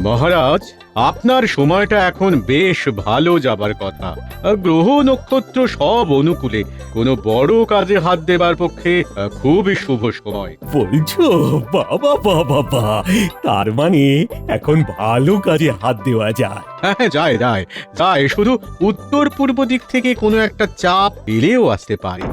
মহারাজ, আপনার সময়টা এখন বেশ ভালো যাবার কথা। গ্রহ নক্ষত্র সব অনুকূলে, কোনো বড় কাজে হাত দেবার পক্ষে খুবই শুভ সময়। বলছো? বাবা বাবা বা, তার মানে এখন ভালো কাজে হাত দেওয়া যায়। হ্যাঁ, যায় যায় যায়, শুধু উত্তর পূর্ব দিক থেকে কোনো একটা চাপ এলেও আসতে পারে।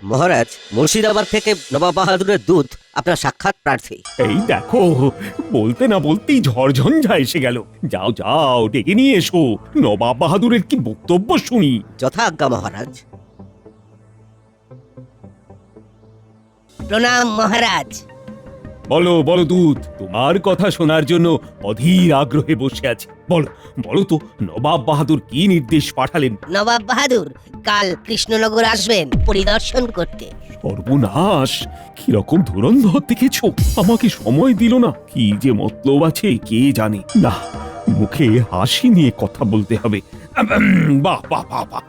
মহারাজ, মুর্শিদাবাদ থেকে নবাব বাহাদুরের দূত আপনার সাক্ষাৎ প্রার্থী। এই দেখো, বলতে না বলতেই ঝড়ঝঞ্ঝা এসে গেল। যাও যাও, ডেকে নিয়ে এসো, নবাব বাহাদুরের কি বক্তব্য শুনি। যথা আজ্ঞা মহারাজ। প্রণাম মহারাজ। বলো বলো দূত, তোমার কথা শোনার জন্য অধীর আগ্রহে বসে আছে। বলো বলো তো, নবাব বাহাদুর কি নির্দেশ পাঠালেন? নবাব বাহাদুর কাল কৃষ্ণনগর আসবেন পরিদর্শন করতে। সর্বনাশ, কিরকম ধুরন্ধর দেখেছো! আমাকে সময় দিল না। কি যে মতলব আছে কে জানে। না, মুখে হাসি নিয়ে কথা বলতে হবে। বাহ বাহ বাহ বাহ,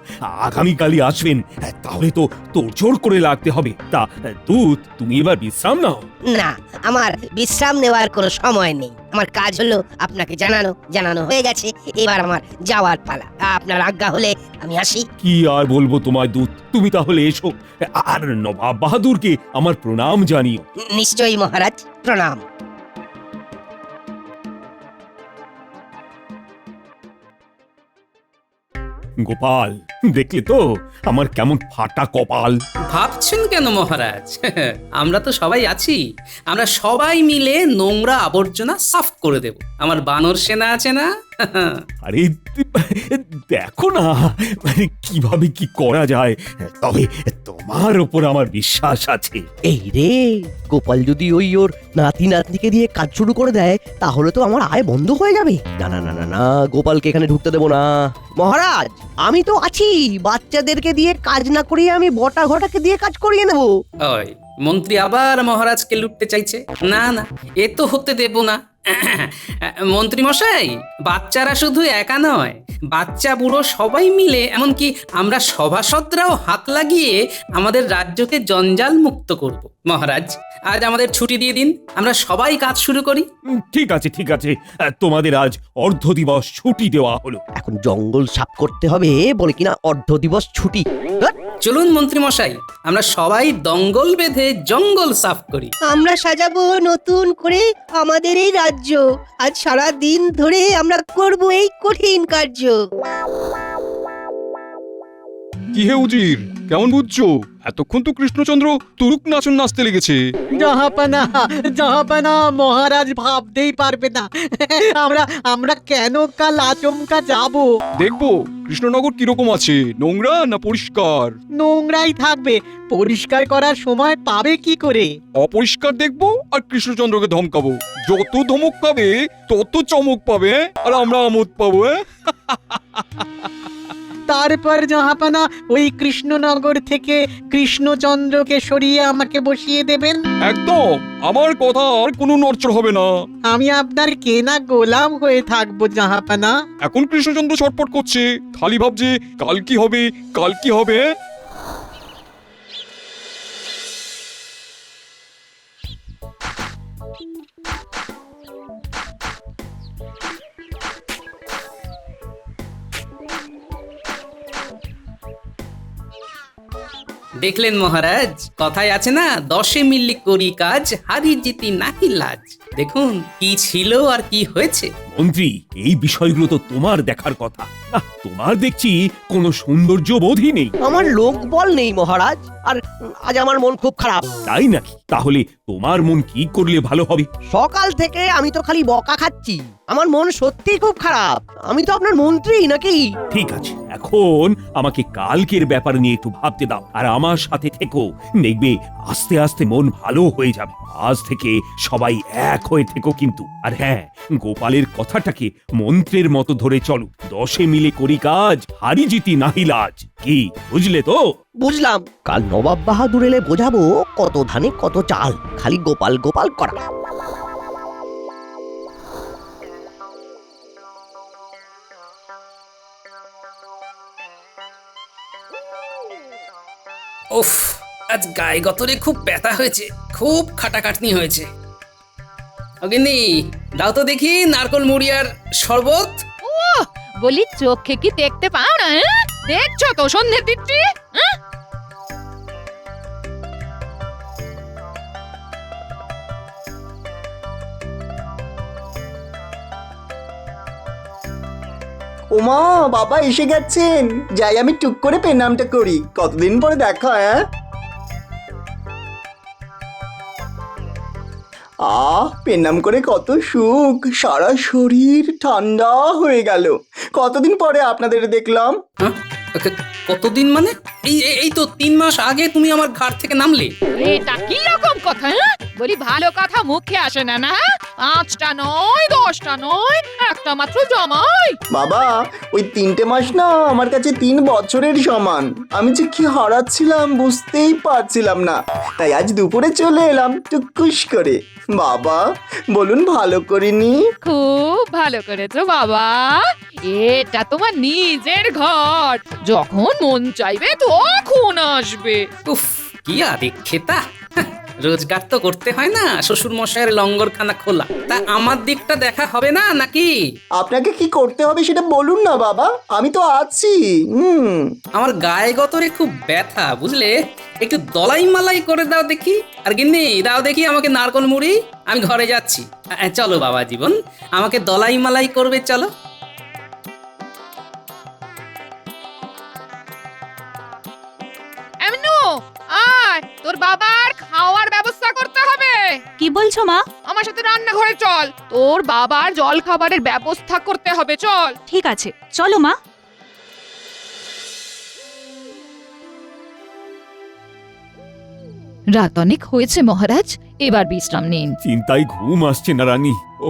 আগামীকালই আসবেন, তাহলে তো তোড়জোড় করে লাগতে হবে। তা দূত, তুমি এবার বিশ্রাম নাও। না, আমার বিশ্রাম নেওয়ার কোনো সময় নেই। আমার কাজ হলো আপনাকে জানানো হয়ে গেছে। এবার আমার যাওয়ার পালা। আপনার আজ্ঞা হলে আমি আসি। কি আর বলবো তোমায় দূত, তুমি তাহলে এসো। আর নবাব বাহাদুরকে আমার প্রণাম জানিও। নিশ্চয়ই মহারাজ, প্রণাম। গোপাল, দেখলে তো আমার কেমন ফাটা কপাল। ভাবছেন কেন মহারাজ? আমরা তো সবাই আছি। আমরা সবাই মিলে নোংরা আবর্জনা সাফ করে দেব। আমার বানর সেনা আছে না? আরে দেখো না, মানে কিভাবে কি করা যায়। তবে তোমার ওপর আমার বিশ্বাস আছে। এই রে, গোপাল যদি ওর নাতি নাতনিকে দিয়ে কাজ শুরু করে দেয়, তাহলে তো আমার আয় বন্ধ হয়ে যাবে। না না না না না, গোপালকে এখানে ঢুকতে দেবো না। মহারাজ, আমি তো আছি। বাচ্চাদেরকে দিয়ে কাজ না করিয়ে আমি বটা ঘটাকে দিয়ে কাজ করিয়ে নেবো। ওই মন্ত্রী আবার মহারাজকে লুটতে চাইছে। না না, এ তো হতে দেব না। মন্ত্রী মশাই, বাচ্চারা শুধু একা নয়, বাচ্চা বুড়ো সবাই মিলে, এমনকি আমরা সভাসদরাও হাত লাগিয়ে আমাদের রাজ্যকে জঞ্জাল মুক্ত করব। মহারাজ, আজ আমাদের ছুটি দিয়ে দিন, আমরা সবাই কাজ শুরু করি। ঠিক আছে ঠিক আছে, তোমাদের আজ অর্ধ দিবস ছুটি দেওয়া হলো। এখন জঙ্গল সাফ করতে হবে বলে কিনা অর্ধ দিবস ছুটি। চলুন মন্ত্রী মশাই, আমরা সবাই দঙ্গল বেঁধে জঙ্গল সাফ করি। আমরা সাজাবো নতুন করে আমাদের এই রাজ্য। আজ সারা দিন ধরে আমরা করব এই কঠিন কার্য। কি হে উজির, কেমন বুঝছো? এতক্ষণ তো কৃষ্ণচন্দ্র তুরুক নাচন নাচতে লেগেছে। জাহাপানা জাহাপানা, মহারাজ ভাবতেই পারবে না আমরা আমরা কেন কাল আচমকা যাব। দেখবো কৃষ্ণনগর কিরকম আছে, নোংরা না পরিষ্কার? নোংরাই থাকবে, পরিষ্কার করার সময় পাবে কি করে? অপরিষ্কার দেখবো আর কৃষ্ণচন্দ্রকে ধমকাবো। যত ধমক পাবে তত চমক পাবে, আর আমরা আমোদ পাবো। তারপর জাহাপানা ওই কৃষ্ণনগর থেকে কৃষ্ণচন্দ্রকে সরিয়ে আমাকে বসিয়ে দেবেন। একদম, আমার কথা আর কোনো নড়চড় হবে না। আমি আপনার কেনা গোলাম হয়ে থাকবো জাহাপানা। এখন কৃষ্ণচন্দ্র ছটফট করছে, খালি ভাবছে কাল কি হবে, কাল কি হবে। দেখলেন মহারাজ, কথায় আছে না, 10 মিলি করি কাজ, হারি জিতি নাহি লাজ। দেখুন কি ছিল আর কি হয়েছে। মন্ত্রী, এই বিষয়গুলো তো তোমার দেখার কথা। তোমার দেখছি কোনো সৌন্দর্য বোধই নেই। আমার লোক বল নেই মহারাজ। আর আজ আমার মন খুব খারাপ। তাই নাকি? তাহলে তোমার মন কি করলে ভালো হবে? সকাল থেকে আমি তো খালি বকা খাচ্ছি। আমার মন সত্যি খুব খারাপ। আমি তো আপনার মন্ত্রী নাকি? ঠিক আছে, এখন আমাকে কালকের ব্যাপার নিয়ে একটু ভাবতে দাও, আর আমার সাথে থেকো। দেখবে আস্তে আস্তে মন ভালো হয়ে যাবে। আজ থেকে সবাই এক হয়ে থেকো কিন্তু। আর হ্যাঁ, গোপালের কথাটাকে মন্ত্রের মতো ধরে চলো। 10 মিলে করি কাজ, হারি জিতি নাহি লাজ। কি বুঝলে তো? বুঝলাম। কাল নবাব বাহাদুর এলে বোঝাবো কত ধানে কত চাল। খালি গোপাল গোপাল করা। উফ, আজ গায়ে গতরে খুব ব্যথা হয়েছে, খুব খাটাখাটনি হয়েছে। অগিন্নি, দাও তো দেখি নারকল মুড়ি আর শরবত। বলি চোখে কি দেখতে পাও না? দেখছো তো সন্ধ্যে দিচ্ছি। ওমা, বাবা এসে গেছেন। যাই আমি টুক করে পেনামটা করি। কতদিন পরে দেখা। পেনাম করে কত সুখ, সারা শরীর ঠান্ডা হয়ে গেল। কতদিন পরে আপনাদের দেখলাম। হ্যাঁ? কতদিন মানে? এই তো 3 মাস আগে তুমি আমার ঘাট থেকে নামলে। এটা কি রকম কথা? বলি ভালো কথা মুখে আসে না না? 5টা নয় 10টা নয়, একটা মাত্র জামাই। বাবা, ওই 3টে মাস না আমার কাছে 3 বছরের সমান। আমি যে কি হারাচ্ছিলাম বুঝতেই পারছিলাম না। তাই আজ দুপুরে চলে এলাম টুকুস করে। বাবা বলুন, ভালো করিনি? খুব ভালো করেছো বাবা। এটা তোমার নিজের ঘর, যখন মন চাইবে তখন আসবে। উফ, কি আদিক্ষেতা। রোজগার তো করতে হয় না শ্বশুর মশাইয়ের লঙ্গরখানা খোলা। তা আমার দিকটা দেখা হবে না নাকি? আপনাকে কি করতে হবে সেটা বলুন না বাবা, আমি তো আছি। আমার গায়ে গতরে খুব ব্যথা, বুঝলে? একটু দলাই মালাই করে দাও দেখি। আর গিন্নি, দাও দেখি আমাকে নারকল মুড়ি। আমি ঘরে যাচ্ছি। চলো বাবা জীবন, আমাকে দলাই মালাই করবে, চলো। এমনু, আয়, তোর বাবার খাওয়ার ব্যবস্থা করতে হবে। কি বলছো মা? আমার সাথে রান্নাঘরে চল, তোর বাবার জল খাবারের ব্যবস্থা করতে হবে, চল। ঠিক আছে, চলো মা। রাত অনেক হয়েছে মহারাজ, এবার বিশ্রাম নিন। চিন্তায় ঘুম আসছে না রানী। ও,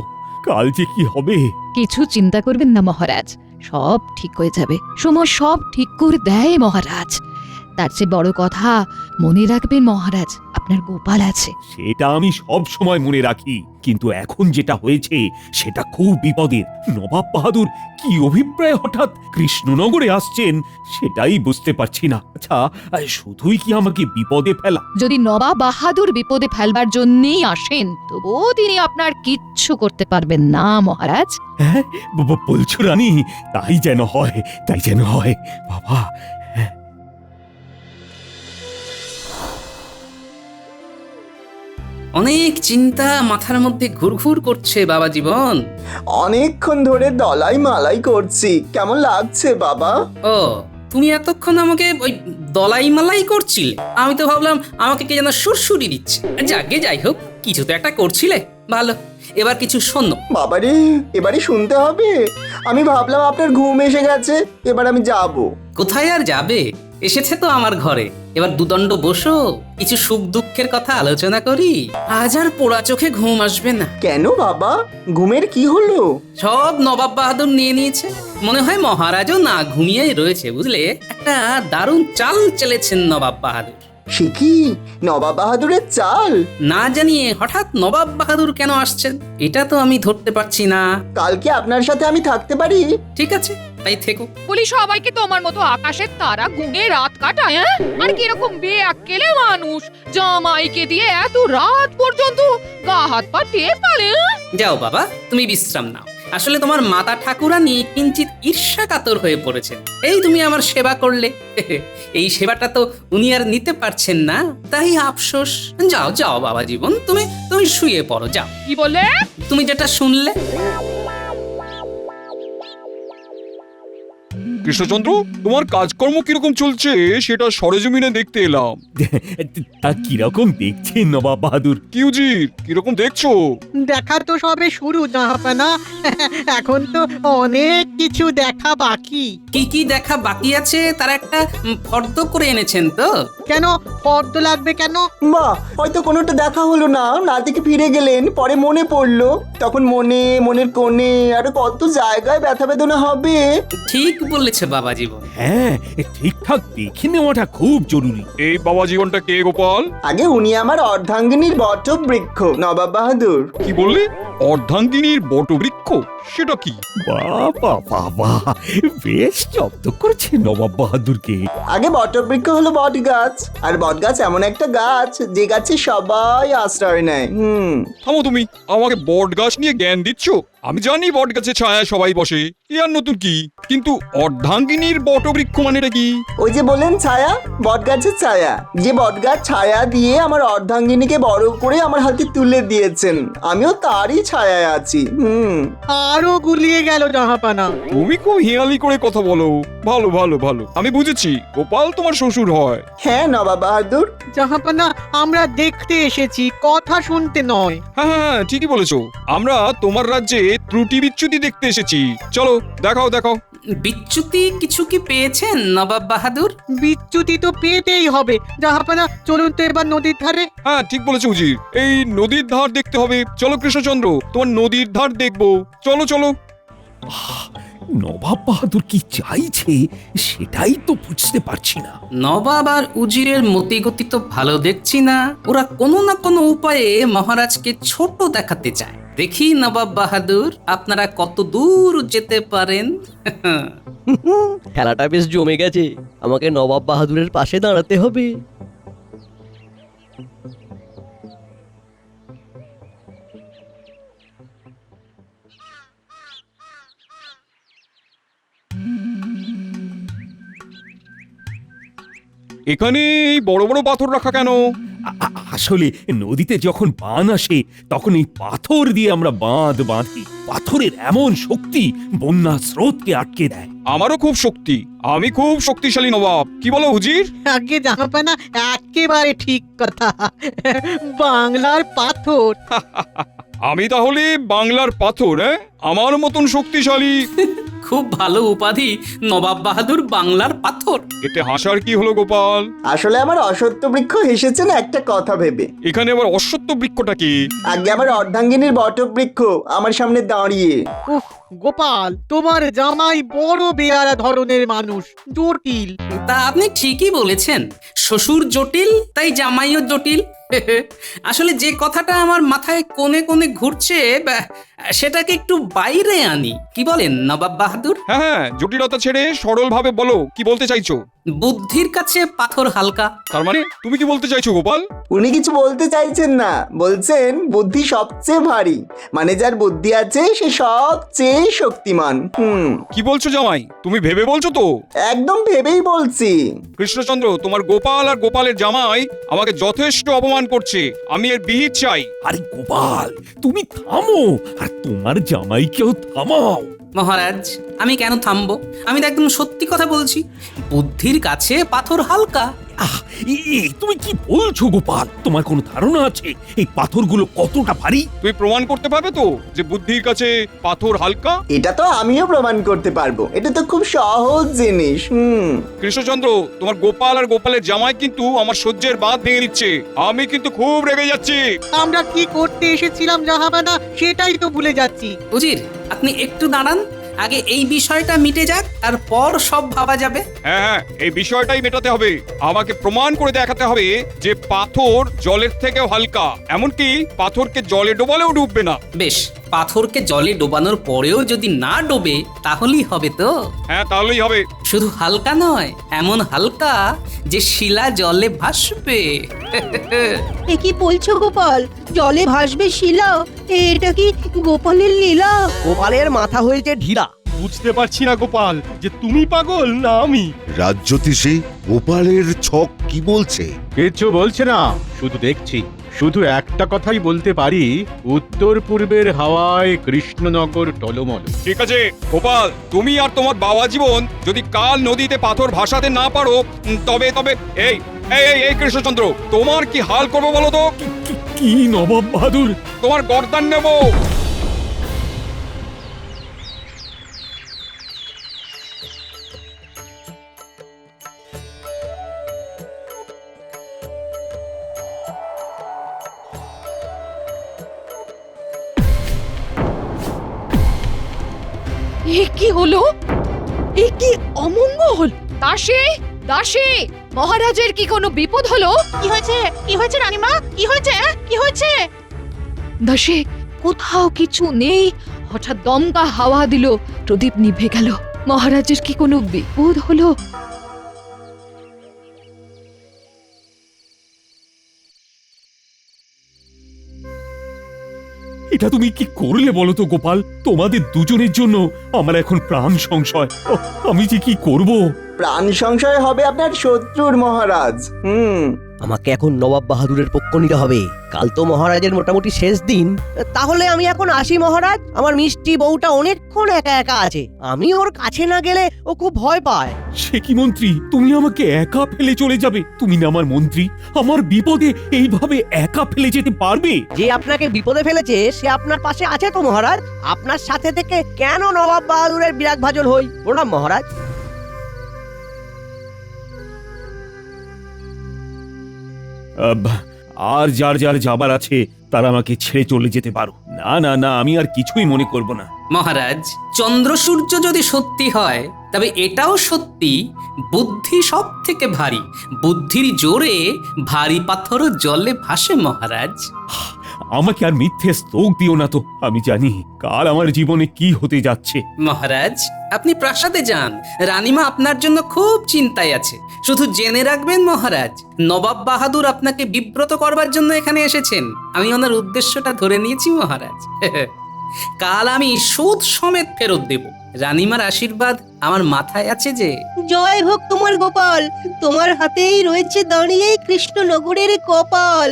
কাল যে কি হবে। কিছু চিন্তা করবেন না মহারাজ, সব ঠিক হয়ে যাবে। সময় সব ঠিক করে দেয় মহারাজ। তার চেয়ে বড় কথা, মনে রাখবেন মহারাজ, আপনার গোপাল আছে। সেটা আমি সব সময় মনে রাখি, কিন্তু এখন যেটা হয়েছে সেটা খুব বিপদের। নবাব বাহাদুর কি অভিপ্রায় হঠাৎ কৃষ্ণনগরে আসছেন সেটাই বুঝতে পারছি না। আচ্ছা, শুধুই কি আমাকে বিপদে ফেলা? যদি নবাব বাহাদুর বিপদে ফেলবার জন্যই আসেন, তবুও তিনি আপনার কিচ্ছু করতে পারবেন না মহারাজ। হ্যাঁ, বলছো রানী? তাই যেন হয়, তাই যেন হয় বাবা। অনেক চিন্তা মাথার মধ্যে ঘুরঘুর করছে বাবা জীবন। অনেকক্ষণ ধরে দলাই মালাই করছি। কেমন লাগছে বাবা? ও, তুমি এতক্ষণ আমাকে ওই দলাই মালাই করছিলে? আমি তো ভাবলাম আমাকে কে যেন সুরসুরি দিচ্ছে। যাকে যাই হোক, কিছু তো একটা করছিলে, ভালো। এবার কিছু শোনো। বাবারে, এবারে শুনতে হবে? আমি ভাবলাম আপনার ঘুম এসে গেছে, এবার আমি যাব। কোথায় আর যাবে? এসেছে তো আমার ঘরে। এবার দুদণ্ড বসো, কিছু সুখ দুঃখের কথা আলোচনা করি। আজ আর পোড়া চোখে ঘুম আসবে না। কেন বাবা, ঘুমের কি হলো? সব নবাব বাহাদুর নিয়ে নিয়েছে। মনে হয় মহারাজও না ঘুমিয়েই রয়েছে, বুঝলে? একটা দারুণ চাল চলেছেন নবাব বাহাদুর। সে কি নবাব বাহাদুরের চাল? না জানিয়ে হঠাৎ নবাব বাহাদুর কেন আসছেন, এটা তো আমি ধরতে পারছি না। কালকে আপনার সাথে আমি থাকতে পারি? ঠিক আছে, তাই থেকো। বলি সবাইকে তোমার মতো আকাশের তারা গুনে রাত কাটায়, হ্যাঁ? আর কিরকম বেআক্কেলে মানুষ, জামাইকে দিয়ে এত রাত পর্যন্ত গা হাত পা টের পারে। যাও বাবা, তুমি বিশ্রাম নাও। আসলে তোমার মাতা ঠাকুরানী কিঞ্চিত ঈর্ষা কাতর হয়ে পড়েছেন। এই তুমি আমার সেবা করলে, এই সেবাটা তো উনি আর নিতে পারছেন না, তাই আফসোস। যাও যাও বাবা জীবন, তুমি শুয়ে পড়ো, যাও। কি বললে? তুমি যেটা শুনলে। কৃষ্ণচন্দ্র, তোমার কাজকর্ম কিরকম চলছে সেটা সরেজমিনে দেখতে এলাম। তা কিরকম দেখছেন নবাব বাহাদুর? কি উজির, কিরকম দেখছো? দেখা তো সবে শুরু জাহাপানা। এখন তো অনেক কিছু দেখা বাকি। কি কি দেখা বাকি আছে তার একটা ফর্দ করে এনেছেন তো? কেন ফর্দ লাগবে কেন? মা, হয়তো কোনোটা দেখা হলো না, নাতিকে ফিরে গেলেন, পরে মনে পড়লো, তখন মনের কোণে আরো কত জায়গায় ব্যথা বেদনা হবে। ঠিক বলেছে বাবা জীবন। হ্যাঁ, ঠিকঠাক দেখে নেওয়াটা খুব জরুরি। এই বাবা জীবনটা কে গোপাল? আগে উনি আমার অর্ধাঙ্গিনীর বটবৃক্ষ নবাব বাহাদুর। কি বললে? অর্ধাঙ্গিনীর বটবৃক্ষ? সেটা কি? বাবা বাবা, বেশ জব্দ করেছে নবাব বাহাদুরকে। আগে বটবৃক্ষ হলো বট গাছ, আর বট গাছ এমন একটা গাছ যে গাছে সবাই আশ্রয় নেয়। থামো তুমি, আমাকে বট গাছ নিয়ে জ্ঞান দিচ্ছ? আমি জানি বট গাছে ছায়া সবাই বসে, এ আর নতুন কি? কিন্তু অর্ধাঙ্গিনীর বটবৃক্ষ মানেটা কি? ওই যে বলেন ছায়া, বট গাছের ছায়া, যে বট গাছ ছায়া দিয়ে আমার অর্ধাঙ্গিনীকে বড় করে আমার হাতে তুলে দিয়েছেন, আমিও তারই ছায়ায় আছি। আরো গুলিয়ে গেল জাহাপানা। তুমি খুব হিয়ালি করে কথা বলো। ভালো ভালো ভালো, আমি বুঝেছি, গোপাল তোমার শ্বশুর হয়। হ্যাঁ নবাব বাহাদুর। জাহাপানা, আমরা দেখতে এসেছি, কথা শুনতে নয়। হ্যাঁ হ্যাঁ, ঠিকই বলেছো, আমরা তোমার রাজ্যে ত্রুটি বিচ্যুতি দেখতে এসেছি। চলো দেখাও দেখাও। বিচ্যুতি কিছু কি পেয়েছেন নবাব বাহাদুর? বিচ্যুতি তো পেতেই হবে জাহাপানা। চলুন তো এবার নদীর ধারে। হ্যাঁ ঠিক বলেছো উজির, এই নদীর ধার দেখতে হবে। চলো কৃষ্ণচন্দ্র, তোমার নদীর ধার দেখবো। চলো চলো। নবাব বাহাদুর কি চাইছে সেটাই তো বুঝতে পারছি না। নবাব আর উজিরের মতিগতি তো ভালো দেখছি না। ওরা কোনো না কোনো উপায়ে মহারাজকে ছোট দেখাতে চায়। দেখি নবাব বাহাদুর আপনারা কত দূর যেতে পারেন। খেলাটা বেশ জমে গেছে, আমাকে নবাব বাহাদুরের পাশে দাঁড়াতে হবে। এখানে এই বড় বড় পাথর রাখা কেন? আসলে নদীতে যখন বান আসে তখন এই পাথর দিয়ে আমরা বাঁধ বাঁধি। পাথরের এমন শক্তি বন্যা স্রোতকে আটকে দেয়। আমারও খুব শক্তি, আমি খুব শক্তিশালী নবাব। কি বলো হুজির? আগে জাহাপানা, একেবারে ঠিক কথা। বাংলার পাথর। আমি তাহলে বাংলার পাথর? আমার মতন শক্তিশালী? খুব ভালো উপাধি নবাব বাহাদুর, বাংলার পাথর। এতে হাসার কি হলো গোপাল? আসলে আমার অসত্য বৃক্ষ হেসেছেন একটা কথা ভেবে। এখানে আবার অশ্বত্থ বৃক্ষটা কি? আগে আমার অর্ধাঙ্গিনীর বটবৃক্ষ আমার সামনে দাঁড়িয়ে। উফ গোপাল, তোমার জামাই বড় বেয়ারা ধরনের মানুষ, জটিল। তা আপনি ঠিকই বলেছেন, শ্বশুর জটিল তাই জামাইও জটিল। আসলে যে কথাটা আমার মাথায় কোণে কোণে ঘুরছে সেটাকে একটু বাইরে আনি, কি বলেন নবাব বাহাদুর? হ্যাঁ হ্যাঁ, জটিলতা ছেড়ে সরল ভাবে বলো, কি বলতে চাইছো? বুদ্ধির কাছে পাথর হালকা। তার মানে তুমি কি বলতে চাইছো গোপাল? উনি কিছু বলতে চাইছেন না, বলছেন বুদ্ধি সবচেয়ে ভারী, মানে যার বুদ্ধি আছে সে সবচেয়ে শক্তিমান। কি বলছো জামাই? তুমি ভেবে বলছো তো? একদম ভেবেই বলছি। কৃষ্ণচন্দ্র, তোমার গোপাল আর গোপালের জামাই আমাকে যথেষ্ট অপমান করছে, আমি এর বিহিত চাই। আরে গোপাল, তুমি থামো আর তোমার জামাইকেও থামাও। মহারাজ, আমি কেন থামবো? আমি তো একদম সত্যি কথা বলছি। বুদ্ধির কাছে পাথর হালকা। তুমি কি বলছো গোপাল? তোমার কোনো ধারণা আছে এই পাথরগুলো কতটা ভারী? তুমি প্রমাণ করতে পারবে তো যে বুদ্ধির কাছে পাথর হালকা? এটা তো আমিও প্রমাণ করতে পারবো, এটা তো খুব সহজ জিনিস। কৃষ্ণচন্দ্র, তোমার গোপাল আর গোপালের জামাই কিন্তু আমার সহ্যের বাঁধ ভেঙে দিচ্ছে। আমি কিন্তু খুব রেগে যাচ্ছি। আমরা কি করতে এসেছিলাম জাহাপানা সেটাই তো ভুলে যাচ্ছি। উজির, আপনি একটু দাঁড়ান, আগে এই বিষয়টা মিটে যাক, তারপর সব ভাবা যাবে। হ্যাঁ হ্যাঁ, এই বিষয়টাই মেটাতে হবে। আমাকে প্রমাণ করে দেখাতে হবে যে পাথর জলের থেকেও হালকা, এমনকি পাথরকে জলে ডোবালেও ডুববে না। বেশ, পাথরকে জলে ডোবানোর পরেও যদি না ডোবে তাহলেই হবে তো? হ্যাঁ, তাহলেই হবে। শুধু হালকা নয়, এমন হালকা যে শিলা জলে ভাসবে। এ কি বলছো গোপাল? জলে ভাসবে শিলা? এটা কি গোপালের লীলা? গোপালের মাথা হয়েছে ঢিলা। বুঝতে পারছি না গোপাল, যে তুমি পাগল না আমি। রাজ্যতীশে গোপালের ছক কি বলছে? কিচ্ছু বলছে না, শুধু দেখছি। শুধু একটা কথাই বলতে পারি, উত্তর পূর্বের হাওয়ায় কৃষ্ণনগর টলমল। ঠিক আছে গোপাল, তুমি আর তোমার বাবা জীবন যদি কাল নদীতে পাথর ভাসাতে না পারো, তবে তবে এই এই এই এই কৃষ্ণচন্দ্র, তোমার কি হাল করবো বলো তো? কি নবাব বাহাদুর? তোমার গর্দান নেব। এ কি হলো? এ কি অমঙ্গল! দাসী, দাসী, মহারাজের কি কোনো বিপদ হলো? কি হয়েছে? কি হয়েছে রানীমা? কি হয়েছে? কি হয়েছে? দাসী, কোথাও কিছু নেই। হঠাৎ দমকা হাওয়া দিল, প্রদীপ নিভে গেল। মহারাজের কি কোনো বিপদ হলো? এটা তুমি কি করলে বলো তো গোপাল? তোমাদের দুজনের জন্য আমার এখন প্রাণ সংশয়। আমি যে কি করব? প্রাণ সংশয় হবে আপনার শত্রুর মহারাজ। আমাকে এখন নবাব বাহাদুরের পক্ষ নিতে হবে। কাল তো মহারাজের মোটামুটি শেষ দিন। তাহলে আমি এখন আসি মহারাজ। আমার মিষ্টি বউটা অনেকক্ষণ একা একা আছে, আমি ওর কাছে না গেলে ও খুব ভয় পায়। সে কি মন্ত্রী, তুমি আমাকে একা ফেলে চলে যাবে? তুমি না আমার মন্ত্রী, আমার বিপদে এইভাবে একা ফেলে যেতে পারবে? যে আপনাকে বিপদে ফেলেছে সে আপনার পাশে আছে তো মহারাজ। আপনার সাথে থেকে কেন নবাব বাহাদুরের বিরাগ ভাজন হই? প্রণাম মহারাজ। আর যার যার যাবার আছে তারা আমাকে ছেড়ে চলে যেতে পারো। না না না, আমি আর কিছুই মনে করব না। মহারাজ, চন্দ্র সূর্য যদি সত্যি হয় তবে এটাও সত্যি, বুদ্ধি সব থেকে ভারী। বুদ্ধির জোরে ভারী পাথরও জলে ভাসে মহারাজ। আমাকে আর মিথ্যে স্তোক দিও না তো। আমি জানি কাল আমার জীবনে কি হতে যাচ্ছে। মহারাজ, আপনি প্রাসাদে যান, রানীমা আপনার জন্য খুব চিন্তায় আছে। শুধু জেনে রাখবেন মহারাজ, নবাব বাহাদুর আপনাকে বিব্রত করবার জন্য এখানে এসেছেন। আমি ওনার উদ্দেশ্যটা ধরে নিয়েছি মহারাজ। কাল আমি সুদ সমেত ফেরত দেব। রানীমার আশীর্বাদ আমার মাথায় আছে যে। জয় হোক তোমার গোপাল, তোমার হাতেই রয়েছে দাঁড়িয়ে কৃষ্ণনগরের কপাল।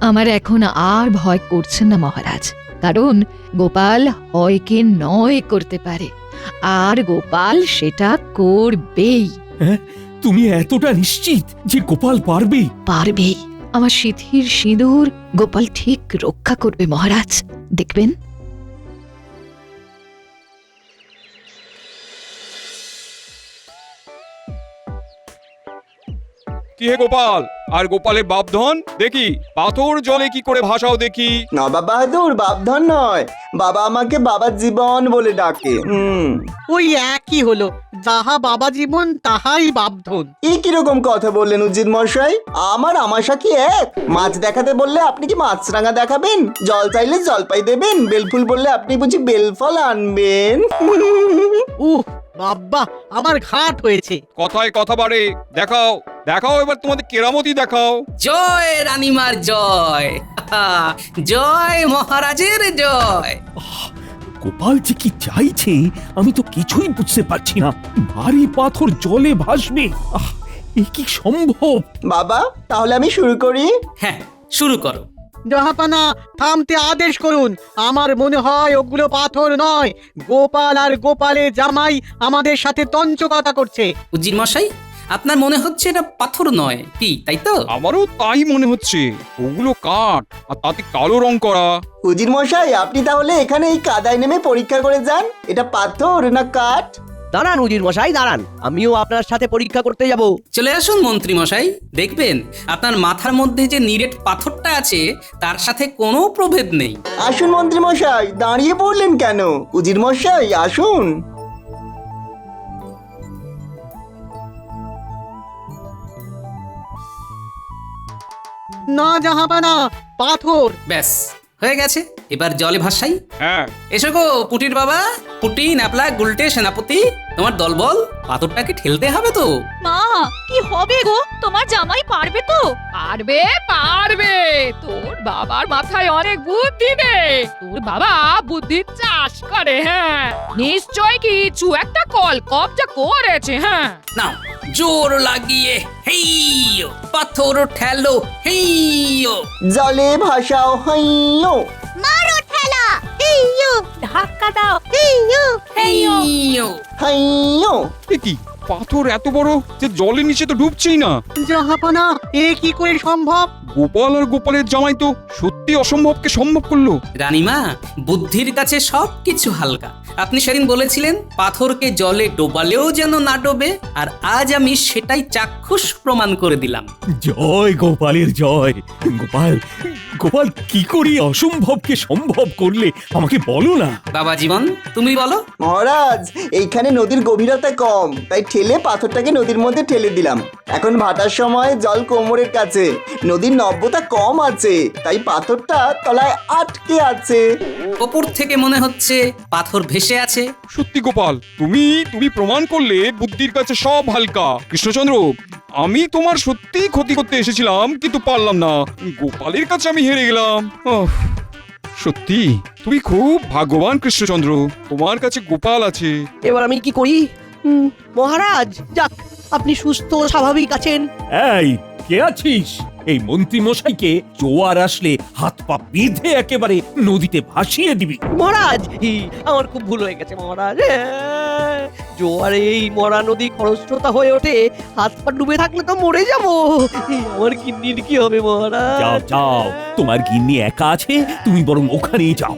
আমার এখন আর ভয় করছে না মহারাজ, কারণ গোপাল হয়কে নয় করতে পারে, আর গোপাল সেটা করবেই। হ্যাঁ, তুমি এতটা নিশ্চিত যে গোপাল পারবে? পারবেই। আমার সিঁথির সিঁদুর গোপাল ঠিক রক্ষা করবে মহারাজ, দেখবেন। কি হে গোপাল, আর গোপালের বাপধন দেখি পাথর জলে কি করে ভাসাও দেখি। নবাব বাহাদুর বাপধন নয়, বাবা আমাকে বাবা জীবন বলে ডাকে। ওই একই হলো, যাহা বাবা জীবন তাহাই বাপধন। এই কিরকম কথা বললেন উজির মশাই? আমার আমাশা কি এক? মাছ দেখাতে বললে আপনি কি মাছরাঙা দেখাবেন? জল চাইলে জলপাই দেবেন? বেলফুল বললে আপনি বুঝি বেলফল আনবেন? বাবা, আমার ঘাট হয়েছে। কথায় কথা বাড়ে। দেখাও দেখাও, এবার তোমাদের কেরামতি দেখাও। জয় রানীমার জয়, জয় মহারাজের জয়। গোপাল যে কি চাইছে আমি তো কিছুই বুঝতে পারছি না। ভারী পাথর জলে ভাসবে, এ কি সম্ভব? বাবা, তাহলে আমি শুরু করি? হ্যাঁ, শুরু করো। জাহাপানা, থামতে আদেশ করুন। আমার মনে হয় ওগুলো পাথর নয়, গোপাল আর গোপালের জামাই আমাদের সাথে তঞ্চকতা করছে। উজির মশাই, আপনার মনে হচ্ছে এটা পাথর নয় কি, তাই তো? আমারও তাই মনে হচ্ছে। ওগুলো কাঠ, আর তাতে কালো রং করা। উজির মশাই, আপনি তাহলে এখানে এই কাদায় নেমে পরীক্ষা করে যান, এটা পাথর না কাঠ। দাঁড়ান উজির মশাই, দাঁড়ান, আমিও আপনার সাথে পরীক্ষা করতে যাব। চলে আসুন মন্ত্রী মশাই, দেখবেন আপনার মাথার মধ্যে যে নিরেট পাথরটা আছে তার সাথে কোনো প্রভেদ নেই। আসুন মন্ত্রী মশাই, দাঁড়িয়ে পড়লেন কেন? উজির মশাই আসুন। না জাহাপানা, পাথর। ব্যাস হয়ে গেছে, এবার জলে ভাসাই। হ্যাঁ, এসো গো পুটির বাবা, পুটি, ন্যাপলা, গুলটে, সেনাপতি, তোমার দলবল, পাথরটাকে ঠেলতে হবে তো। মা, কি হবে গো? তোমার জামাই পারবে তো? পারবে, পারবে। তোর বাবার মাথায় অনেক বুদ্ধি রে। তোর বাবা বুদ্ধির চাষ করে। হ্যাঁ, নিশ্চয় কিছু একটা কল কবজা করেছে। হ্যাঁ, নাও, জোর লাগিয়ে হেইয়ো, পাথর ঠেলো হেইয়ো। জলে ভাসাও হাইয়ো, মারো ঠেলা হেইয়ো, ধাক্কা দাও হেইয়ো হেইয়ো। হাইয়ো। এ কি পাথর এত বড় যে জলের নিচে তো ডুবছেই না। জাহাপানা এ কি করে সম্ভব? গোপাল আর গোপালের জামাই তো সত্যি অসম্ভবকে সম্ভব করলো। রানীমা, বুদ্ধির কাছে সবকিছু হালকা। আপনি সেদিন বলেছিলেন পাথরকে জলে ডোবালেও যেন না ডোবে, আর আজ আমি সেটাই চাক্ষুষ প্রমাণ করে দিলাম। জয় গোপালের জয়। গোপাল, গোপাল কি করি অসম্ভবকে সম্ভব করলে আমাকে বলো না। বাবা জীবন, তুমি বলো। মহারাজ, এইখানে নদীর গভীরতা কম, তাই ঠেলে পাথরটাকে নদীর মধ্যে ঠেলে দিলাম। এখন ভাটার সময় জল কোমরের কাছে, নদীর নব্যতা কম আছে, তাই পাথরটা তলায় আটকে আছে। ওপর থেকে মনে হচ্ছে পাথর ভেসে আছে। সত্যি গোপাল, তুমি প্রমাণ করলে বুদ্ধির কাছে সব হালকা। কৃষ্ণচন্দ্র, আমি তোমার সত্যি ক্ষতি করতে এসেছিলাম, কিন্তু পারলাম না। গোপালের কাছে আমি হেরে গেলাম। সত্যি তুমি খুব ভাগ্যবান কৃষ্ণচন্দ্র, তোমার কাছে গোপাল আছে। এবার আমি কি করি? মহারাজ, যাক, আপনি সুস্থ স্বাভাবিক আছেন। এই কে আছিস? এই মন্ত্রী মশাইকে জোয়ার আসলে হাত পা বেঁধে একেবারে নদীতে ভাসিয়ে দিবি। মহারাজ, আমার খুব ভুল হয়ে গেছে মহারাজ। জোয়ারে এই মরা নদী খরস্রোতা হয়ে ওঠে, হাত পা ডুবে থাকলে তো মরে যাবো। আমার কিডনির কি হবে মহারাজ? যাও যাও, তোমার গিন্নি একা আছে, তুমি বরং ওখানেই যাও।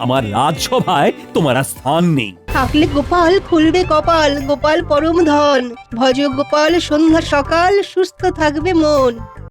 আমার রাজসভায় তোমার আর স্থান নেই। থাকলে গোপাল খুলবে কপাল, গোপাল পরম ধন। ভজ গোপাল সন্ধ্যা সকাল, সুস্থ থাকবে মন।